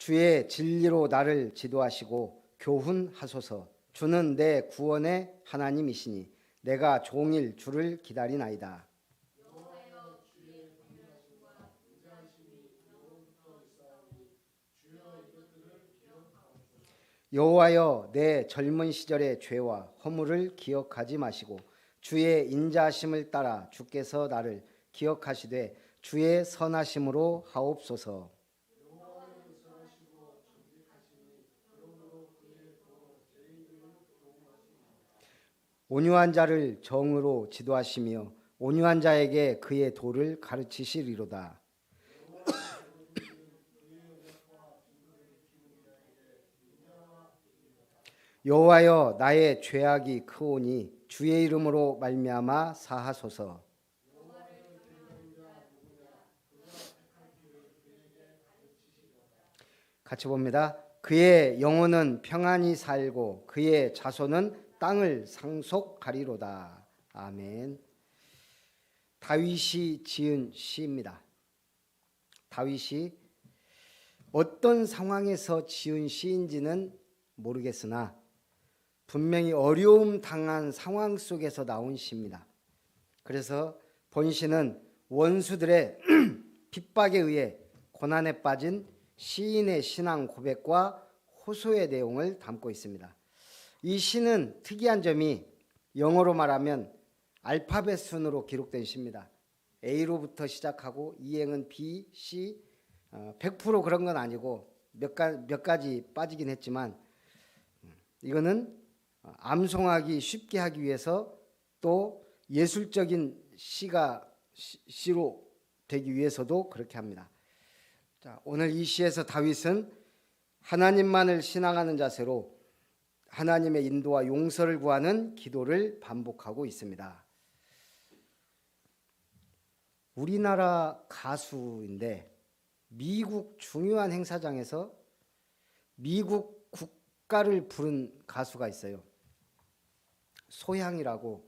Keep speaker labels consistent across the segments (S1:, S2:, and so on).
S1: 주의 진리로 나를 지도하시고 교훈하소서. 주는 내 구원의 하나님이시니 내가 종일 주를 기다리나이다. 여호와여, 내 젊은 시절의 죄와 허물을 기억하지 마시고 주의 인자하심을 따라 주께서 나를 기억하시되 주의 선하심으로 하옵소서. 온유한 자를 정으로 지도하시며 온유한 자에게 그의 도를 가르치시리로다. 여호와여, 나의 죄악이 크오니 주의 이름으로 말미암아 사하소서. 같이 봅니다. 그의 영혼은 평안히 살고 그의 자손은 땅을 상속하리로다. 아멘. 다윗이 지은 시입니다. 다윗이 어떤 상황에서 지은 시인지는 모르겠으나 분명히 어려움 당한 상황 속에서 나온 시입니다. 그래서 본시는 원수들의 핍박에 의해 고난에 빠진 시인의 신앙 고백과 호소의 내용을 담고 있습니다. 이 시는 특이한 점이 영어로 말하면 알파벳 순으로 기록된 시입니다. A로부터 시작하고 이행은 B, C, 100% 그런 건 아니고 몇 가지 빠지긴 했지만 이거는 암송하기 쉽게 하기 위해서 또 예술적인 시로 되기 위해서도 그렇게 합니다. 자, 오늘 이 시에서 다윗은 하나님만을 신앙하는 자세로 하나님의 인도와 용서를 구하는 기도를 반복하고 있습니다. 우리나라 가수인데 미국 중요한 행사장에서 미국 국가를 부른 가수가 있어요. 소향이라고.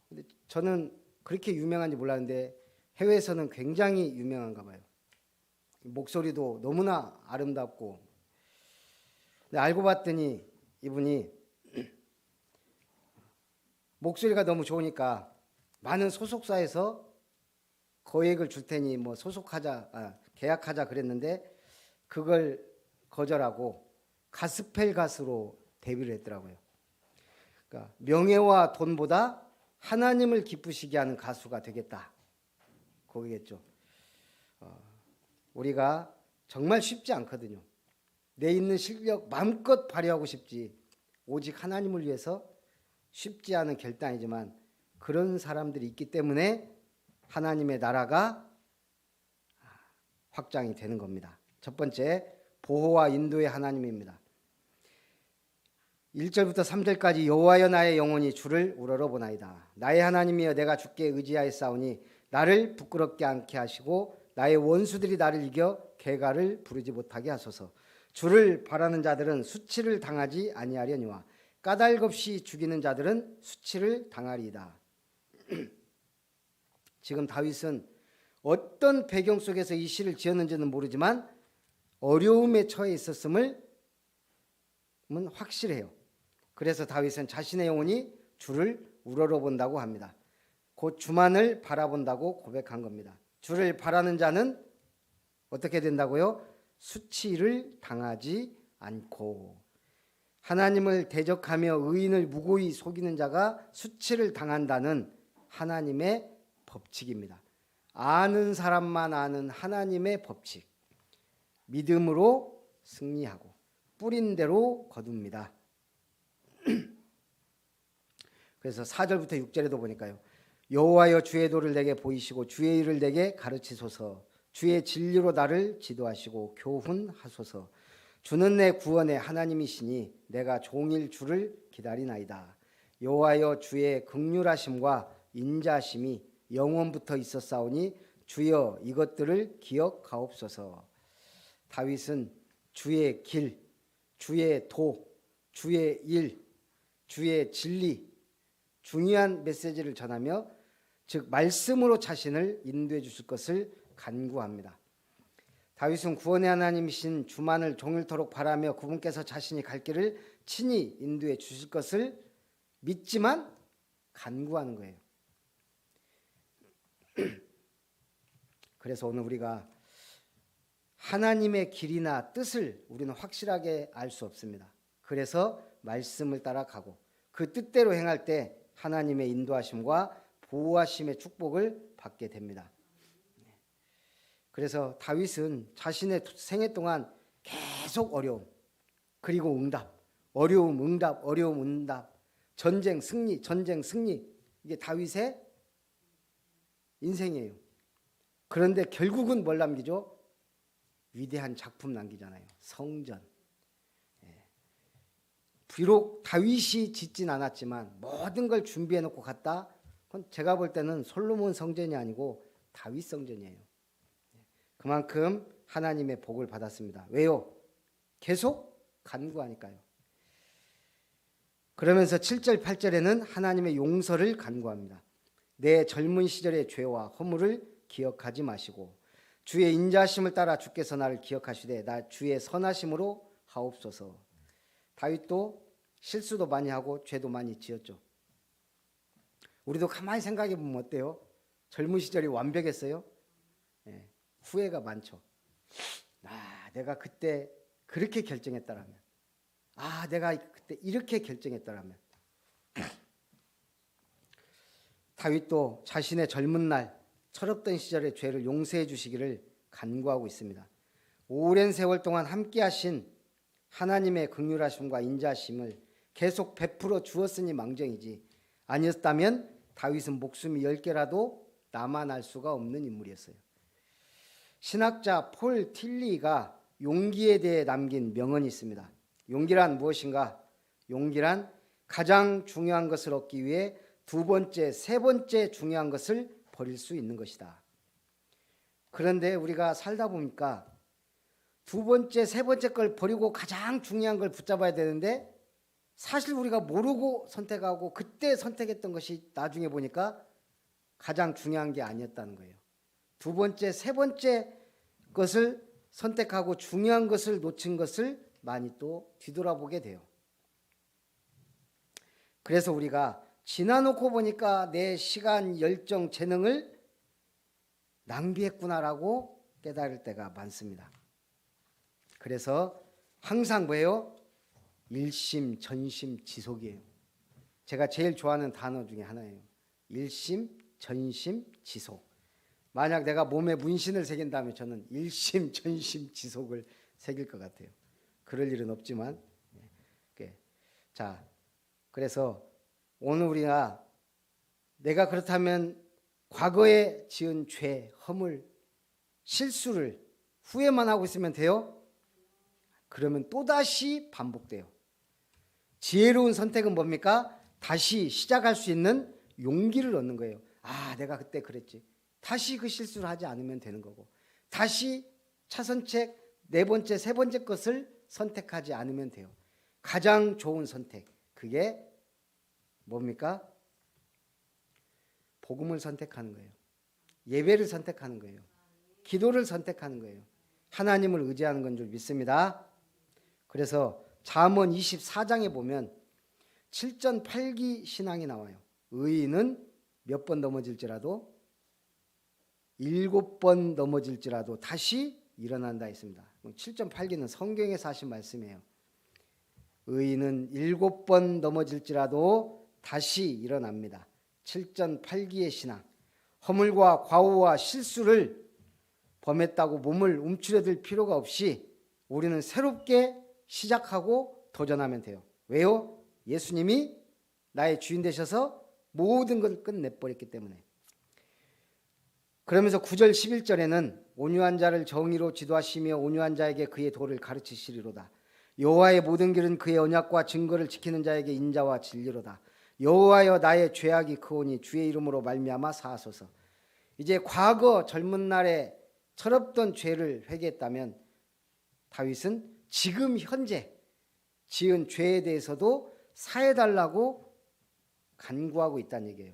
S1: 근데 저는 그렇게 유명한지 몰랐는데 해외에서는 굉장히 유명한가 봐요. 목소리도 너무나 아름답고. 근데 알고 봤더니 이분이 목소리가 너무 좋으니까 많은 소속사에서 거액을 줄 테니 뭐 계약하자 그랬는데 그걸 거절하고 가스펠 가수로 데뷔를 했더라고요. 그러니까 명예와 돈보다 하나님을 기쁘시게 하는 가수가 되겠다. 거기겠죠. 우리가 정말 쉽지 않거든요. 내 있는 실력 마음껏 발휘하고 싶지 오직 하나님을 위해서 쉽지 않은 결단이지만 그런 사람들이 있기 때문에 하나님의 나라가 확장이 되는 겁니다. 첫 번째, 보호와 인도의 하나님입니다. 1절부터 3절까지 여호와여 나의 영혼이 주를 우러러보나이다. 나의 하나님이여 내가 주께 의지하였사오니 나를 부끄럽게 않게 하시고 나의 원수들이 나를 이겨 개가를 부르지 못하게 하소서. 주를 바라는 자들은 수치를 당하지 아니하려니와 까닭없이 죽이는 자들은 수치를 당하리이다. 지금 다윗은 어떤 배경 속에서 이 시를 지었는지는 모르지만 어려움에 처해 있었음을 확실해요. 그래서 다윗은 자신의 영혼이 주를 우러러본다고 합니다. 곧 주만을 바라본다고 고백한 겁니다. 주를 바라는 자는 어떻게 된다고요? 수치를 당하지 않고. 하나님을 대적하며 의인을 무고히 속이는 자가 수치를 당한다는 하나님의 법칙입니다. 아는 사람만 아는 하나님의 법칙. 믿음으로 승리하고 뿌린 대로 거둡니다. 그래서 4절부터 6절에도 보니까요. 여호와여 주의 도를 내게 보이시고 주의 일을 내게 가르치소서. 주의 진리로 나를 지도하시고 교훈하소서. 주는 내 구원의 하나님이시니 내가 종일 주를 기다리나이다. 여호와여 주의 긍휼하심과 인자하심이 영원부터 있었사오니 주여 이것들을 기억하옵소서. 다윗은 주의 길, 주의 도, 주의 일, 주의 진리, 중요한 메시지를 전하며 즉 말씀으로 자신을 인도해 주실 것을 간구합니다. 다윗은 구원의 하나님이신 주만을 종일토록 바라며 그분께서 자신이 갈 길을 친히 인도해 주실 것을 믿지만 간구하는 거예요. 그래서 오늘 우리가 하나님의 길이나 뜻을 우리는 확실하게 알 수 없습니다. 그래서 말씀을 따라가고 그 뜻대로 행할 때 하나님의 인도하심과 보호하심의 축복을 받게 됩니다. 그래서 다윗은 자신의 생애 동안 계속 어려움, 그리고 응답, 어려움, 응답, 어려움, 응답, 전쟁, 승리, 전쟁, 승리, 이게 다윗의 인생이에요. 그런데 결국은 뭘 남기죠? 위대한 작품 남기잖아요. 성전. 비록 다윗이 짓진 않았지만 모든 걸 준비해 놓고 갔다. 그건 제가 볼 때는 솔로몬 성전이 아니고 다윗 성전이에요. 그만큼 하나님의 복을 받았습니다. 왜요? 계속 간구하니까요. 그러면서 7절 8절에는 하나님의 용서를 간구합니다. 내 젊은 시절의 죄와 허물을 기억하지 마시고 주의 인자하심을 따라 주께서 나를 기억하시되 나 주의 선하심으로 하옵소서. 다윗도 실수도 많이 하고 죄도 많이 지었죠. 우리도 가만히 생각해 보면 어때요? 젊은 시절이 완벽했어요? 네, 후회가 많죠. 내가 그때 그렇게 결정했다라면, 내가 그때 이렇게 결정했다라면. 다윗도 자신의 젊은 날 철없던 시절의 죄를 용서해 주시기를 간구하고 있습니다. 오랜 세월 동안 함께 하신 하나님의 긍휼하심과 인자하심을 계속 베풀어 주었으니 망정이지 아니었다면 다윗은 목숨이 10개라도 남아날 수가 없는 인물이었어요. 신학자 폴 틸리가 용기에 대해 남긴 명언이 있습니다. 용기란 무엇인가? 용기란 가장 중요한 것을 얻기 위해 두 번째, 세 번째 중요한 것을 버릴 수 있는 것이다. 그런데 우리가 살다 보니까 두 번째, 세 번째 걸 버리고 가장 중요한 걸 붙잡아야 되는데 사실 우리가 모르고 선택하고 그때 선택했던 것이 나중에 보니까 가장 중요한 게 아니었다는 거예요. 두 번째, 세 번째 것을 선택하고 중요한 것을 놓친 것을 많이 또 뒤돌아보게 돼요. 그래서 우리가 지나놓고 보니까 내 시간, 열정, 재능을 낭비했구나라고 깨달을 때가 많습니다. 그래서 항상 뭐예요? 일심, 전심, 지속이에요. 제가 제일 좋아하는 단어 중에 하나예요. 일심, 전심, 지속. 만약 내가 몸에 문신을 새긴다면 저는 일심, 전심, 지속을 새길 것 같아요. 그럴 일은 없지만. 자, 그래서 오늘 우리가 내가 그렇다면 과거에 지은 죄, 허물, 실수를 후회만 하고 있으면 돼요? 그러면 또다시 반복돼요. 지혜로운 선택은 뭡니까? 다시 시작할 수 있는 용기를 얻는 거예요. 내가 그때 그랬지. 다시 그 실수를 하지 않으면 되는 거고, 다시 차선책 네 번째, 세 번째 것을 선택하지 않으면 돼요. 가장 좋은 선택, 그게 뭡니까? 복음을 선택하는 거예요. 예배를 선택하는 거예요. 기도를 선택하는 거예요. 하나님을 의지하는 건 줄 믿습니다. 그래서 잠언 24장에 보면 7전 8기 신앙이 나와요. 의인은 몇 번 넘어질지라도 7번 넘어질지라도 다시 일어난다 했습니다. 7전 8기는 성경에서 하신 말씀이에요. 의인은 7번 넘어질지라도 다시 일어납니다. 7전 8기의 신앙. 허물과 과오와 실수를 범했다고 몸을 움츠려들 필요가 없이 우리는 새롭게 시작하고 도전하면 돼요. 왜요? 예수님이 나의 주인 되셔서 모든 것을 끝내버렸기 때문에. 그러면서 9절 11절에는 온유한 자를 정의로 지도하시며 온유한 자에게 그의 도를 가르치시리로다. 여호와의 모든 길은 그의 언약과 증거를 지키는 자에게 인자와 진리로다. 여호와여 나의 죄악이 크오니 주의 이름으로 말미암아 사하소서. 이제 과거 젊은 날에 철없던 죄를 회개했다면 다윗은 지금 현재 지은 죄에 대해서도 사해달라고 간구하고 있다는 얘기예요.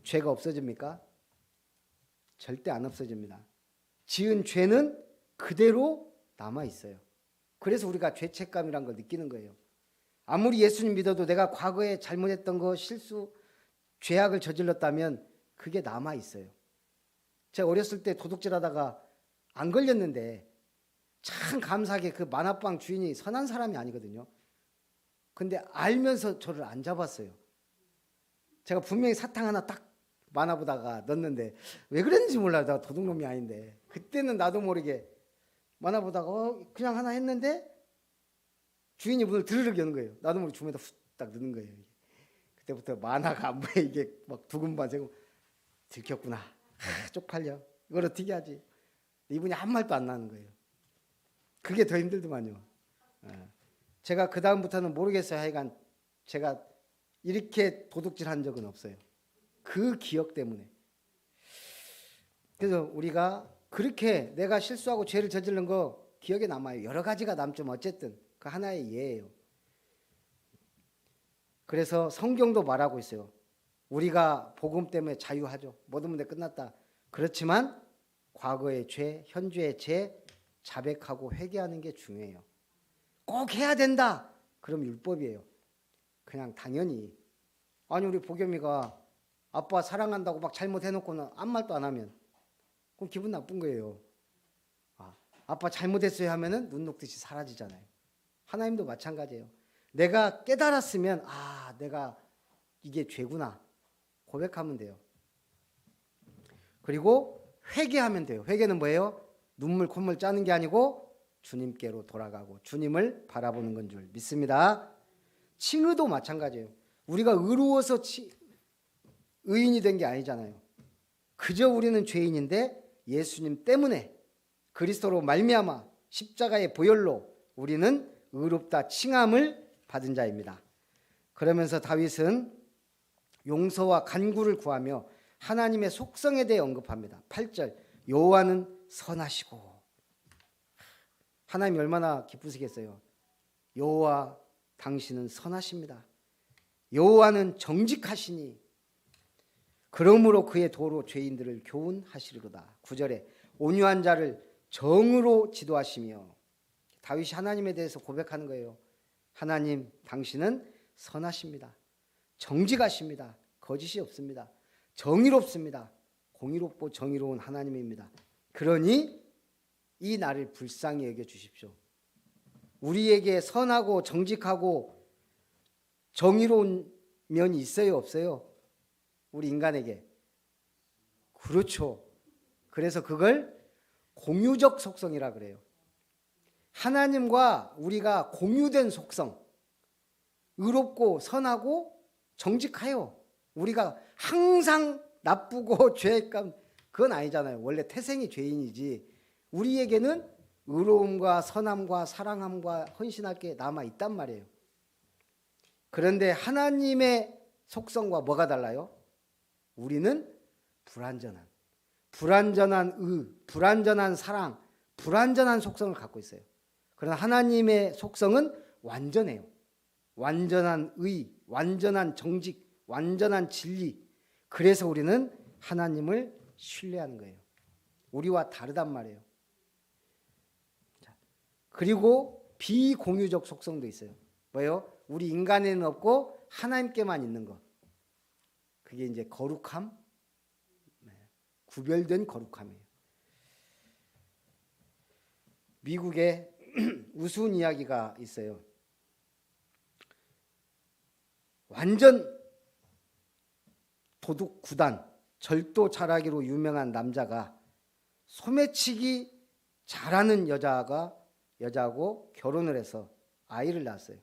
S1: 죄가 없어집니까? 절대 안 없어집니다. 지은 죄는 그대로 남아 있어요. 그래서 우리가 죄책감이란 걸 느끼는 거예요. 아무리 예수님 믿어도 내가 과거에 잘못했던 거, 실수, 죄악을 저질렀다면 그게 남아 있어요. 제가 어렸을 때 도둑질하다가 안 걸렸는데 참 감사하게 그 만화방 주인이 선한 사람이 아니거든요. 근데 알면서 저를 안 잡았어요. 제가 분명히 사탕 하나 딱 만화 보다가 넣었는데 왜 그랬는지 몰라요. 나 도둑놈이 아닌데. 그때는 나도 모르게 만화 보다가 그냥 하나 했는데 주인이 문을 드르륵 여는 거예요. 나도 모르게 주머니에다 후딱 넣는 거예요. 그때부터 만화가 안 보여. 이게 막 두근반 세고 들켰구나. 쪽팔려. 이걸 어떻게 하지? 이분이 한 말도 안 나는 거예요. 그게 더 힘들더만요. 제가 그 다음부터는 모르겠어요. 하여간 제가 이렇게 도둑질한 적은 없어요. 그 기억 때문에. 그래서 우리가 그렇게 내가 실수하고 죄를 저지른 거 기억에 남아요. 여러 가지가 남지만 어쨌든 그 하나의 예예요. 그래서 성경도 말하고 있어요. 우리가 복음 때문에 자유하죠. 모든 문제 끝났다. 그렇지만 과거의 죄, 현재의 죄 자백하고 회개하는 게 중요해요. 꼭 해야 된다. 그럼 율법이에요. 그냥 당연히. 아니 우리 보겸이가 아빠 사랑한다고 막 잘못해놓고는 아무 말도 안 하면 그럼 기분 나쁜 거예요. 아빠 잘못했어요 하면은 눈 녹듯이 사라지잖아요. 하나님도 마찬가지예요. 내가 깨달았으면 내가 이게 죄구나 고백하면 돼요. 그리고 회개하면 돼요. 회개는 뭐예요? 눈물 콧물 짜는 게 아니고 주님께로 돌아가고 주님을 바라보는 건 줄 믿습니다. 칭의도 마찬가지예요. 우리가 의로워서 의인이 된 게 아니잖아요. 그저 우리는 죄인인데 예수님 때문에 그리스도로 말미암아 십자가의 보혈로 우리는 의롭다 칭함을 받은 자입니다. 그러면서 다윗은 용서와 간구를 구하며 하나님의 속성에 대해 언급합니다. 8절 여호와는 선하시고. 하나님이 얼마나 기쁘시겠어요. 여호와 당신은 선하십니다. 여호와는 정직하시니 그러므로 그의 도로 죄인들을 교훈하시리로다. 9절에 온유한 자를 정으로 지도하시며. 다윗이 하나님에 대해서 고백하는 거예요. 하나님 당신은 선하십니다. 정직하십니다. 거짓이 없습니다. 정의롭습니다. 공의롭고 정의로운 하나님입니다. 그러니 이 나를 불쌍히 여겨주십시오. 우리에게 선하고 정직하고 정의로운 면이 있어요 없어요? 우리 인간에게. 그렇죠. 그래서 그걸 공유적 속성이라 그래요. 하나님과 우리가 공유된 속성, 의롭고 선하고 정직해요. 우리가 항상 나쁘고 죄감 그건 아니잖아요. 원래 태생이 죄인이지. 우리에게는 의로움과 선함과 사랑함과 헌신할 게 남아 있단 말이에요. 그런데 하나님의 속성과 뭐가 달라요? 우리는 불완전한 의, 불완전한 사랑, 불완전한 속성을 갖고 있어요. 그러나 하나님의 속성은 완전해요. 완전한 의, 완전한 정직, 완전한 진리. 그래서 우리는 하나님을 신뢰하는 거예요. 우리와 다르단 말이에요. 그리고 비공유적 속성도 있어요. 뭐예요? 우리 인간에는 없고 하나님께만 있는 것. 그게 이제 거룩함, 구별된 거룩함이에요. 미국에 우스운 이야기가 있어요. 완전 도둑 구단, 절도 잘하기로 유명한 남자가 소매치기 잘하는 여자하고 결혼을 해서 아이를 낳았어요.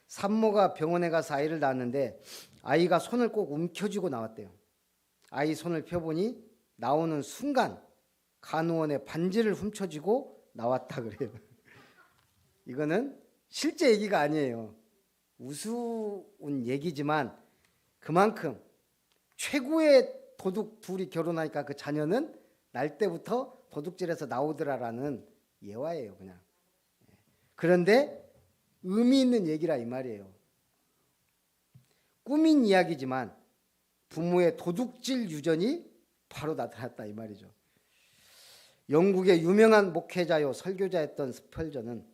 S1: 산모가 병원에 가서 아이를 낳았는데 아이가 손을 꼭 움켜쥐고 나왔대요. 아이 손을 펴보니 나오는 순간 간호원의 반지를 훔쳐쥐고 나왔다 그래요. 이거는 실제 얘기가 아니에요. 우스운 얘기지만 그만큼 최고의 도둑 둘이 결혼하니까 그 자녀는 날 때부터 도둑질에서 나오더라라는 예화예요. 그냥. 그런데 의미 있는 얘기라 이 말이에요. 꾸민 이야기지만 부모의 도둑질 유전이 바로 나타났다 이 말이죠. 영국의 유명한 목회자요 설교자였던 스펄전은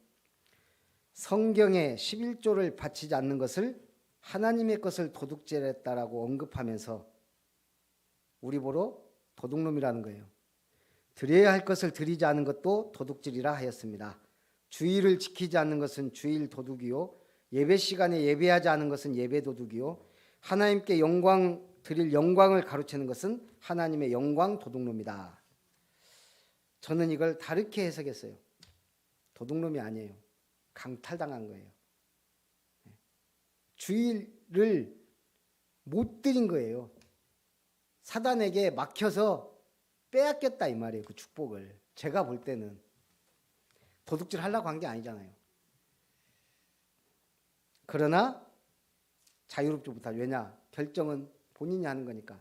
S1: 성경에 11조를 바치지 않는 것을 하나님의 것을 도둑질했다라고 언급하면서 우리 보러 도둑놈이라는 거예요. 드려야 할 것을 드리지 않은 것도 도둑질이라 하였습니다. 주일을 지키지 않는 것은 주일 도둑이요, 예배 시간에 예배하지 않은 것은 예배 도둑이요, 하나님께 영광 드릴 영광을 가로채는 것은 하나님의 영광 도둑놈이다. 저는 이걸 다르게 해석했어요. 도둑놈이 아니에요. 강탈당한 거예요. 주일을 못 드린 거예요. 사단에게 막혀서 빼앗겼다 이 말이에요. 그 축복을. 제가 볼 때는 도둑질 하려고 한 게 아니잖아요. 그러나 자유롭지 못하죠. 왜냐? 결정은 본인이 하는 거니까.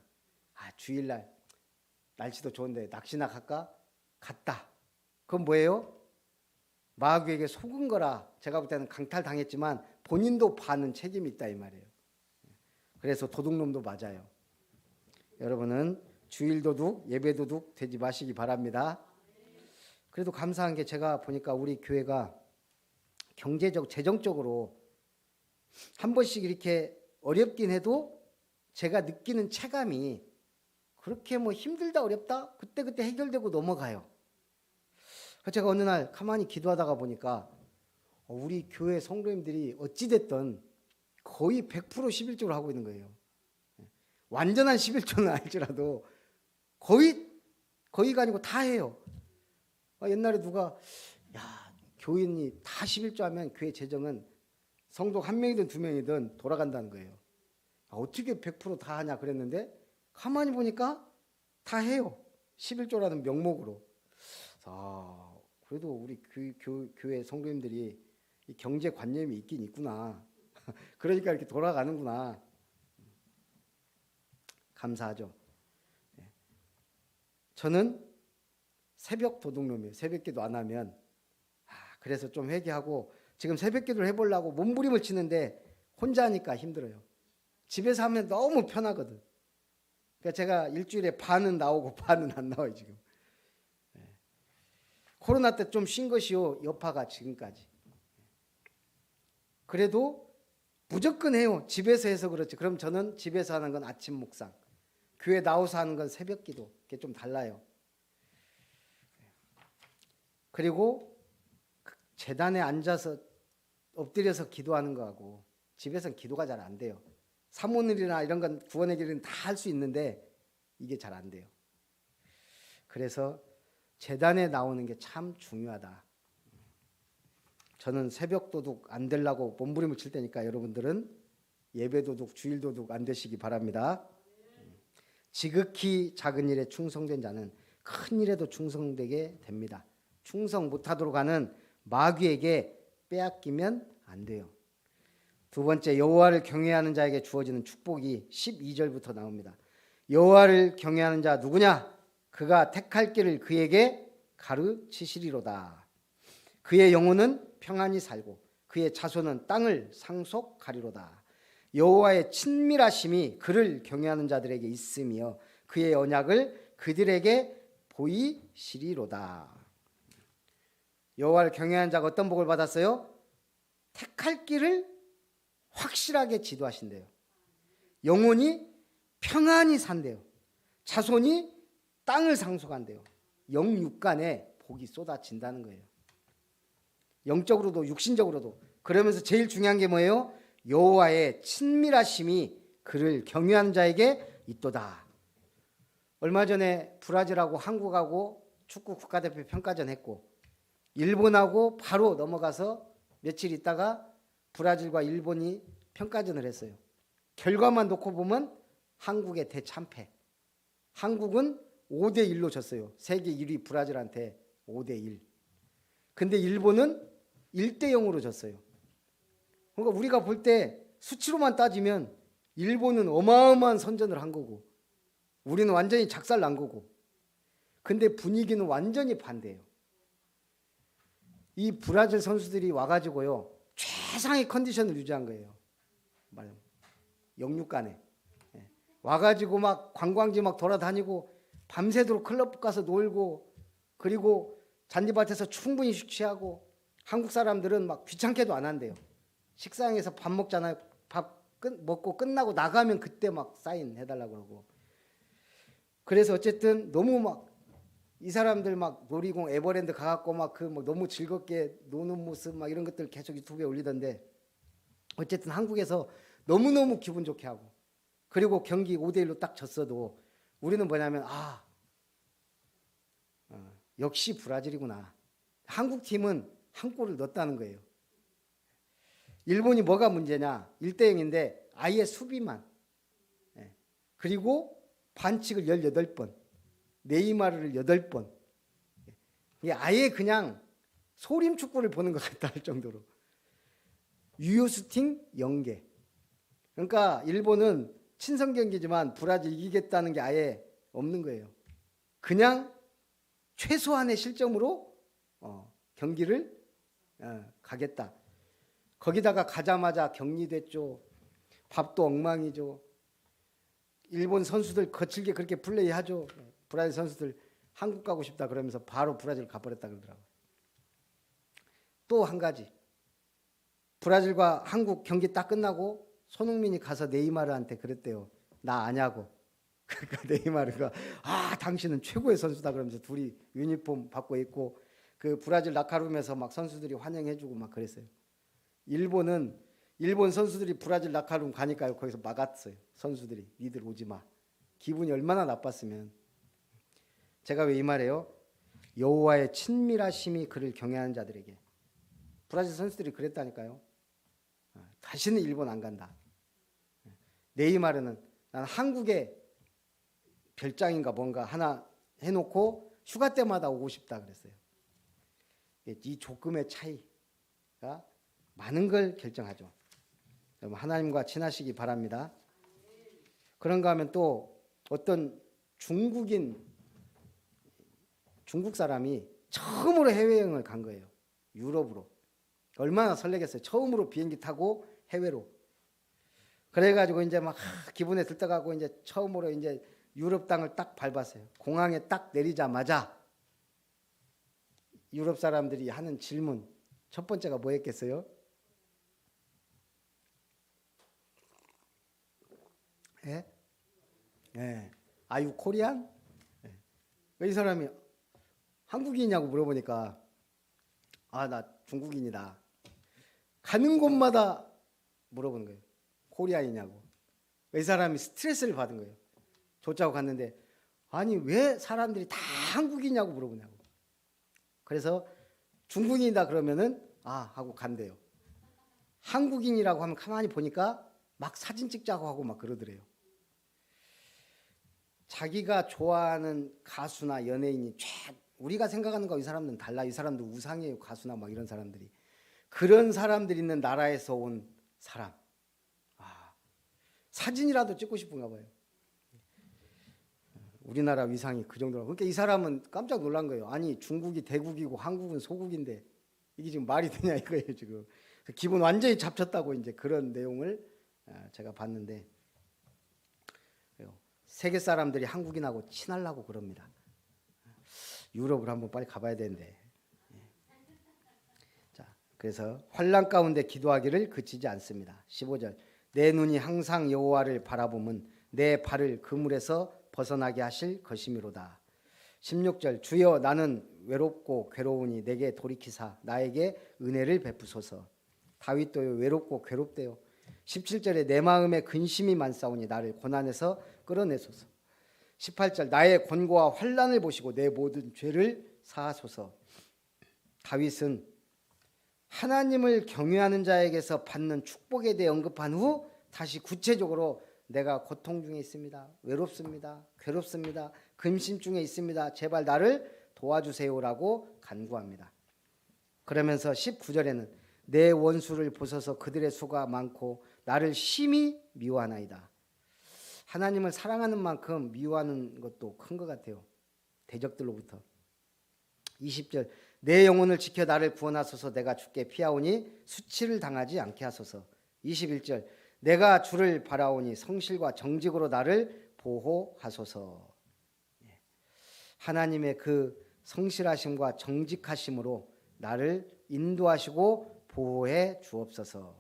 S1: 주일날 날씨도 좋은데 낚시나 갈까? 갔다. 그건 뭐예요? 마귀에게 속은 거라. 제가 볼 때는 강탈당했지만 본인도 받는 책임이 있다 이 말이에요. 그래서 도둑놈도 맞아요. 여러분은 주일 도둑, 예배 도둑 되지 마시기 바랍니다. 그래도 감사한 게 제가 보니까 우리 교회가 경제적, 재정적으로 한 번씩 이렇게 어렵긴 해도 제가 느끼는 체감이 그렇게 뭐 힘들다 어렵다 그때그때 해결되고 넘어가요. 제가 어느 날 가만히 기도하다가 보니까 우리 교회 성도님들이 어찌됐든 거의 100% 11조를 하고 있는 거예요. 완전한 11조는 아닐지라도 거의가 아니고 다 해요. 옛날에 누가 교인이 다 11조 하면 교회 재정은 성도 한 명이든 두 명이든 돌아간다는 거예요. 어떻게 100% 다 하냐 그랬는데 가만히 보니까 다 해요. 11조라는 명목으로. 그래도 우리 교회 성도님들이 이 경제관념이 있긴 있구나. 그러니까 이렇게 돌아가는구나. 감사하죠. 저는 새벽 도둑놈이에요. 새벽기도 안 하면. 그래서 좀 회개하고 지금 새벽기도를 해보려고 몸부림을 치는데 혼자 하니까 힘들어요. 집에서 하면 너무 편하거든. 그러니까 제가 일주일에 반은 나오고 반은 안 나와요 지금. 코로나 때 좀 쉰 것이요 여파가 지금까지. 그래도 무조건 해요. 집에서 해서 그렇지. 그럼 저는 집에서 하는 건 아침 묵상, 교회 나와서 하는 건 새벽 기도. 그게 좀 달라요. 그리고 제단에 앉아서 엎드려서 기도하는 거하고 집에서는 기도가 잘 안 돼요. 사모늘이나 이런 건 구원의 길은 다 할 수 있는데 이게 잘 안 돼요. 그래서 제단에 나오는 게 참 중요하다. 저는 새벽 도둑 안 되려고 몸부림을 칠 테니까 여러분들은 예배 도둑, 주일 도둑 안 되시기 바랍니다. 지극히 작은 일에 충성된 자는 큰 일에도 충성되게 됩니다. 충성 못하도록 하는 마귀에게 빼앗기면 안 돼요. 두 번째, 여호와를 경외하는 자에게 주어지는 축복이 12절부터 나옵니다. 여호와를 경외하는 자 누구냐? 그가 택할 길을 그에게 가르치시리로다. 그의 영혼은 평안히 살고 그의 자손은 땅을 상속하리로다. 여호와의 친밀하심이 그를 경외하는 자들에게 있으며 그의 언약을 그들에게 보이시리로다. 여호와를 경외하는 자가 어떤 복을 받았어요? 택할 길을 확실하게 지도하신대요. 영혼이 평안히 산대요. 자손이 땅을 상속한대요. 영육간에 복이 쏟아진다는 거예요. 영적으로도 육신적으로도. 그러면서 제일 중요한 게 뭐예요? 여호와의 친밀하심이 그를 경외하는 자에게 있도다. 얼마 전에 브라질하고 한국하고 축구 국가대표 평가전 했고 일본하고 바로 넘어가서 며칠 있다가 브라질과 일본이 평가전을 했어요. 결과만 놓고 보면 한국의 대참패. 한국은 5대1로 졌어요. 세계 1위 브라질한테 5대1. 근데 일본은 1대0으로 졌어요. 그러니까 우리가 볼 때 수치로만 따지면 일본은 어마어마한 선전을 한 거고 우리는 완전히 작살 난 거고. 근데 분위기는 완전히 반대예요. 이 브라질 선수들이 와가지고요 최상의 컨디션을 유지한 거예요. 영육간에 와가지고 막 관광지 막 돌아다니고 밤새도록 클럽 가서 놀고 그리고 잔디밭에서 충분히 휴식하고, 한국 사람들은 막 귀찮게도 안 한대요. 식당에서 밥 먹잖아요. 먹고 끝나고 나가면 그때 막 사인 해달라고 그러고. 그래서 어쨌든 너무 막 이 사람들 막 놀이공 에버랜드 가갖고 막 너무 즐겁게 노는 모습 막 이런 것들 계속 유튜브에 올리던데, 어쨌든 한국에서 너무너무 기분 좋게 하고, 그리고 경기 5대1로 딱 졌어도 우리는 뭐냐면 역시 브라질이구나. 한국 팀은 한 골을 넣었다는 거예요. 일본이 뭐가 문제냐? 1대0인데 아예 수비만. 그리고 반칙을 18번, 네이마르를 8번. 이게 아예 그냥 소림 축구를 보는 것 같다 할 정도로. 유효슈팅 0개. 그러니까 일본은 친선 경기지만 브라질 이기겠다는 게 아예 없는 거예요. 그냥 최소한의 실점으로 경기를 가겠다. 거기다가 가자마자 격리됐죠. 밥도 엉망이죠. 일본 선수들 거칠게 그렇게 플레이하죠. 브라질 선수들 한국 가고 싶다 그러면서 바로 브라질 가버렸다 그러더라고요. 또 한 가지, 브라질과 한국 경기 딱 끝나고 손흥민이 가서 네이마르한테 그랬대요. 나 아냐고. 그러니까 네이마르가 당신은 최고의 선수다 그러면서 둘이 유니폼 받고 입고 그 브라질 라카룸에서 막 선수들이 환영해주고 막 그랬어요. 일본 선수들이 브라질 라카룸 가니까요, 거기서 막았어요. 선수들이 니들 오지 마. 기분이 얼마나 나빴으면. 제가 왜 이 말해요? 여호와의 친밀하심이 그를 경외하는 자들에게. 브라질 선수들이 그랬다니까요. 다시는 일본 안 간다. 네이마르는 난 한국에 별장인가 뭔가 하나 해놓고 휴가 때마다 오고 싶다 그랬어요. 이 조금의 차이가 많은 걸 결정하죠. 여러분, 하나님과 친하시기 바랍니다. 그런가 하면 또 어떤 중국 사람이 처음으로 해외여행을 간 거예요. 유럽으로. 얼마나 설레겠어요. 처음으로 비행기 타고 해외로. 그래가지고 이제 막 기분에 들떠가고 이제 처음으로 이제 유럽 땅을 딱 밟았어요. 공항에 딱 내리자마자 유럽 사람들이 하는 질문 첫 번째가 뭐였겠어요? 예? 예. Are you Korean? 이 사람이 한국인이냐고 물어보니까 나 중국인이다. 가는 곳마다 물어보는 거예요. 코리아이냐고. 이 사람이 스트레스를 받은 거예요. 조짜고 갔는데 아니 왜 사람들이 다 한국이냐고 물어보냐고. 그래서 중국인이다 그러면은 하고 간대요. 한국인이라고 하면 가만히 보니까 막 사진 찍자고 하고 막 그러더래요. 자기가 좋아하는 가수나 연예인이 우리가 생각하는 거 이 사람들은 달라. 이 사람들 우상이에요. 가수나 막 이런 사람들이. 그런 사람들이 있는 나라에서 온 사람. 사진이라도 찍고 싶은가 봐요. 우리나라 위상이 그 정도로. 그러니까 이 사람은 깜짝 놀란 거예요. 아니 중국이 대국이고 한국은 소국인데 이게 지금 말이 되냐 이거예요 지금. 기분 완전히 잡쳤다고 이제 그런 내용을 제가 봤는데, 세계 사람들이 한국인하고 친하려고 그럽니다. 유럽을 한번 빨리 가봐야 되는데. 자, 그래서 환난 가운데 기도하기를 그치지 않습니다. 15절. 내 눈이 항상 여호와를 바라보면 내 발을 그물에서 벗어나게 하실 것이미로다. 16절. 주여 나는 외롭고 괴로우니 내게 돌이키사 나에게 은혜를 베푸소서. 다윗도 외롭고 괴롭대요. 17절에 내 마음에 근심이 많사오니 나를 고난에서 끌어내소서. 18절. 나의 곤고와 환난을 보시고 내 모든 죄를 사하소서. 다윗은 하나님을 경외하는 자에게서 받는 축복에 대해 언급한 후 다시 구체적으로 내가 고통 중에 있습니다. 외롭습니다. 괴롭습니다. 근심 중에 있습니다. 제발 나를 도와주세요라고 간구합니다. 그러면서 19절에는 내 원수를 보소서 그들의 수가 많고 나를 심히 미워하나이다. 하나님을 사랑하는 만큼 미워하는 것도 큰 것 같아요. 대적들로부터. 20절. 내 영혼을 지켜 나를 구원하소서. 내가 주께 피하오니 수치를 당하지 않게 하소서. 21절. 내가 주를 바라오니 성실과 정직으로 나를 보호하소서. 하나님의 그 성실하심과 정직하심으로 나를 인도하시고 보호해 주옵소서.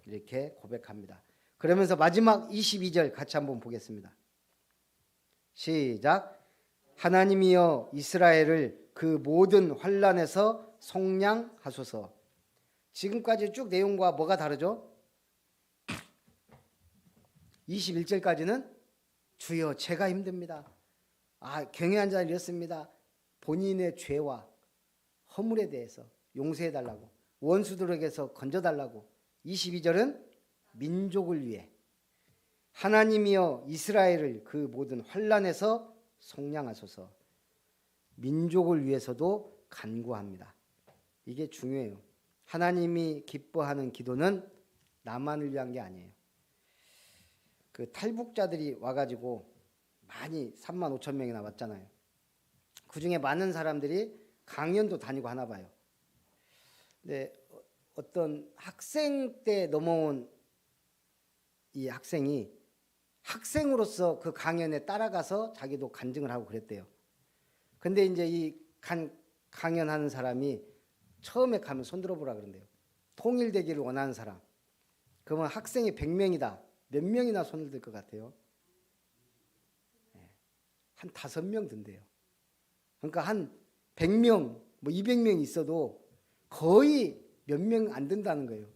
S1: 이렇게 고백합니다. 그러면서 마지막 22절 같이 한번 보겠습니다. 시작. 하나님이여 이스라엘을 그 모든 환난에서 속량하소서. 지금까지 쭉 내용과 뭐가 다르죠? 21절까지는 주여 제가 힘듭니다. 경외한 자는 이렇습니다. 본인의 죄와 허물에 대해서 용서해달라고, 원수들에게서 건져달라고. 22절은 민족을 위해 하나님이여 이스라엘을 그 모든 환난에서 속량하소서. 민족을 위해서도 간구합니다. 이게 중요해요. 하나님이 기뻐하는 기도는 나만을 위한 게 아니에요. 그 탈북자들이 와가지고 많이 3만 5천 명이나 왔잖아요. 그 중에 많은 사람들이 강연도 다니고 하나 봐요. 근데 어떤 학생 때 넘어온 이 학생이 학생으로서 그 강연에 따라가서 자기도 간증을 하고 그랬대요. 근데 이제 이 강연하는 사람이 처음에 가면 손 들어보라 그런대요. 통일되기를 원하는 사람. 그러면 학생이 100명이다. 몇 명이나 손을 들 것 같아요? 한 5명 든대요. 그러니까 한 100명, 200명 있어도 거의 몇 명 안 든다는 거예요.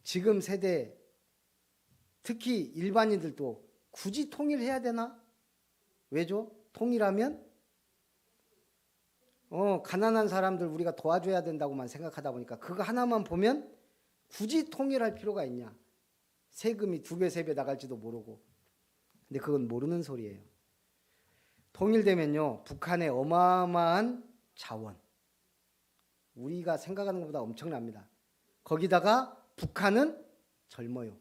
S1: 지금 세대, 특히 일반인들도 굳이 통일해야 되나? 왜죠? 통일하면 가난한 사람들 우리가 도와줘야 된다고만 생각하다 보니까 그거 하나만 보면 굳이 통일할 필요가 있냐? 세금이 2배, 3배 나갈지도 모르고. 근데 그건 모르는 소리예요. 통일되면요, 북한의 어마어마한 자원, 우리가 생각하는 것보다 엄청납니다. 거기다가 북한은 젊어요.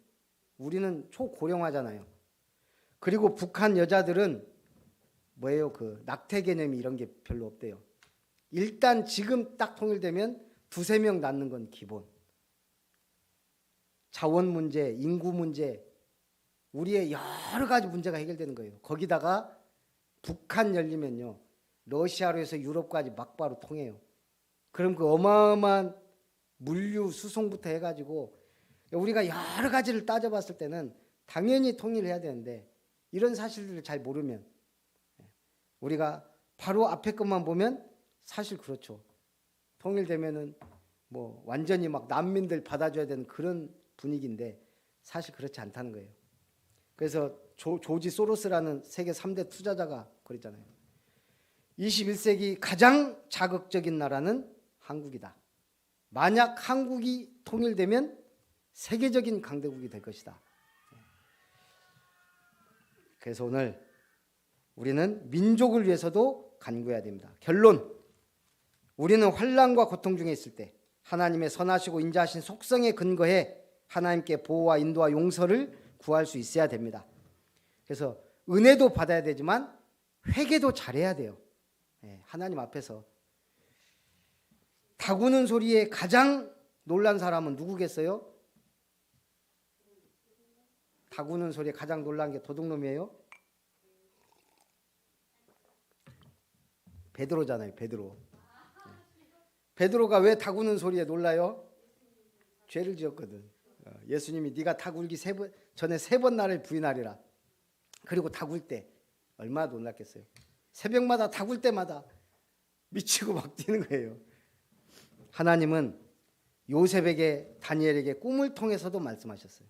S1: 우리는 초고령화잖아요. 그리고 북한 여자들은 뭐예요? 그 낙태 개념이 이런 게 별로 없대요. 일단 지금 딱 통일되면 2-3명 낳는 건 기본. 자원 문제, 인구 문제, 우리의 여러 가지 문제가 해결되는 거예요. 거기다가 북한 열리면요, 러시아로 해서 유럽까지 막바로 통해요. 그럼 그 어마어마한 물류 수송부터 해가지고 우리가 여러 가지를 따져봤을 때는 당연히 통일을 해야 되는데 이런 사실들을 잘 모르면 우리가 바로 앞에 것만 보면 사실 그렇죠. 통일되면은 뭐 완전히 막 난민들 받아줘야 되는 그런 분위기인데 사실 그렇지 않다는 거예요. 그래서 조지 소로스라는 세계 3대 투자자가 그랬잖아요. 21세기 가장 자극적인 나라는 한국이다. 만약 한국이 통일되면 세계적인 강대국이 될 것이다. 그래서 오늘 우리는 민족을 위해서도 간구해야 됩니다. 결론, 우리는 환난과 고통 중에 있을 때 하나님의 선하시고 인자하신 속성에 근거해 하나님께 보호와 인도와 용서를 구할 수 있어야 됩니다. 그래서 은혜도 받아야 되지만 회개도 잘해야 돼요. 하나님 앞에서. 다구는 소리에 가장 놀란 사람은 누구겠어요? 다구는 소리에 가장 놀란 게 도둑놈이에요? 베드로잖아요. 베드로. 베드로가 왜 다구는 소리에 놀라요? 죄를 지었거든. 예수님이 네가 다굴기 전에 3번 나를 부인하리라. 그리고 다굴 때 얼마나 놀랐겠어요. 새벽마다 다굴 때마다 미치고 막 뛰는 거예요. 하나님은 요셉에게, 다니엘에게 꿈을 통해서도 말씀하셨어요.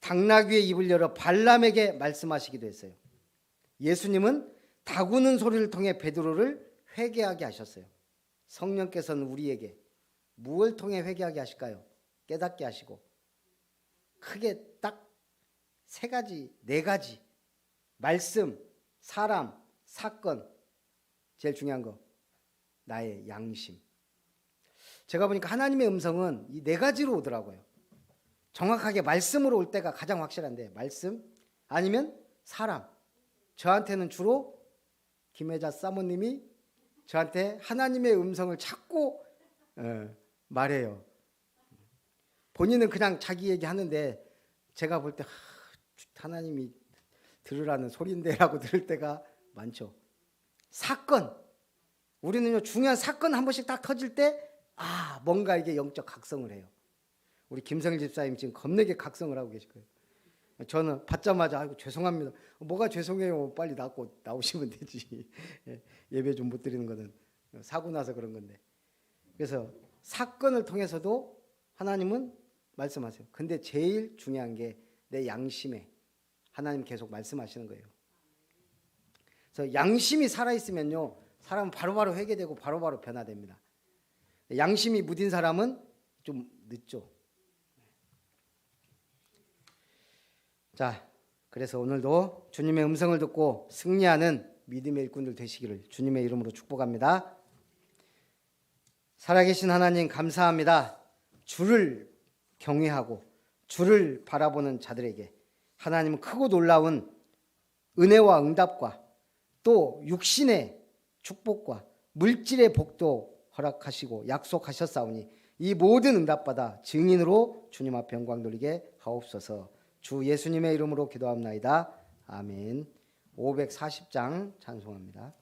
S1: 당나귀의 입을 열어 발람에게 말씀하시기도 했어요. 예수님은 다구는 소리를 통해 베드로를 회개하게 하셨어요. 성령께서는 우리에게 무엇을 통해 회개하게 하실까요? 깨닫게 하시고 크게 딱 3가지, 4가지 말씀, 사람, 사건, 제일 중요한 거 나의 양심. 제가 보니까 하나님의 음성은 이 4가지로 오더라고요. 정확하게 말씀으로 올 때가 가장 확실한데, 말씀 아니면 사람. 저한테는 주로 김혜자 사모님이 저한테 하나님의 음성을 자꾸 말해요. 본인은 그냥 자기 얘기하는데 제가 볼 때 하나님이 들으라는 소리인데 라고 들을 때가 많죠. 사건, 우리는요, 중요한 사건 한 번씩 딱 터질 때 뭔가 이게 영적 각성을 해요. 우리 김성일 집사님 지금 겁나게 각성을 하고 계실 거예요. 저는 받자마자 아이고 죄송합니다. 뭐가 죄송해요. 빨리 나오시면 되지. 예배 좀 못 드리는 거는 사고 나서 그런 건데. 그래서 사건을 통해서도 하나님은 말씀하세요. 근데 제일 중요한 게 내 양심에 하나님 계속 말씀하시는 거예요. 그래서 양심이 살아있으면요, 사람은 바로바로 회개되고 바로바로 변화됩니다. 양심이 무딘 사람은 좀 늦죠. 자, 그래서 오늘도 주님의 음성을 듣고 승리하는 믿음의 일꾼들 되시기를 주님의 이름으로 축복합니다. 살아계신 하나님 감사합니다. 주를 경외하고 주를 바라보는 자들에게 하나님은 크고 놀라운 은혜와 응답과 또 육신의 축복과 물질의 복도 허락하시고 약속하셨사오니 이 모든 응답받아 증인으로 주님 앞에 영광 돌리게 하옵소서. 주 예수님의 이름으로 기도합나이다. 아멘. 540장 찬송합니다.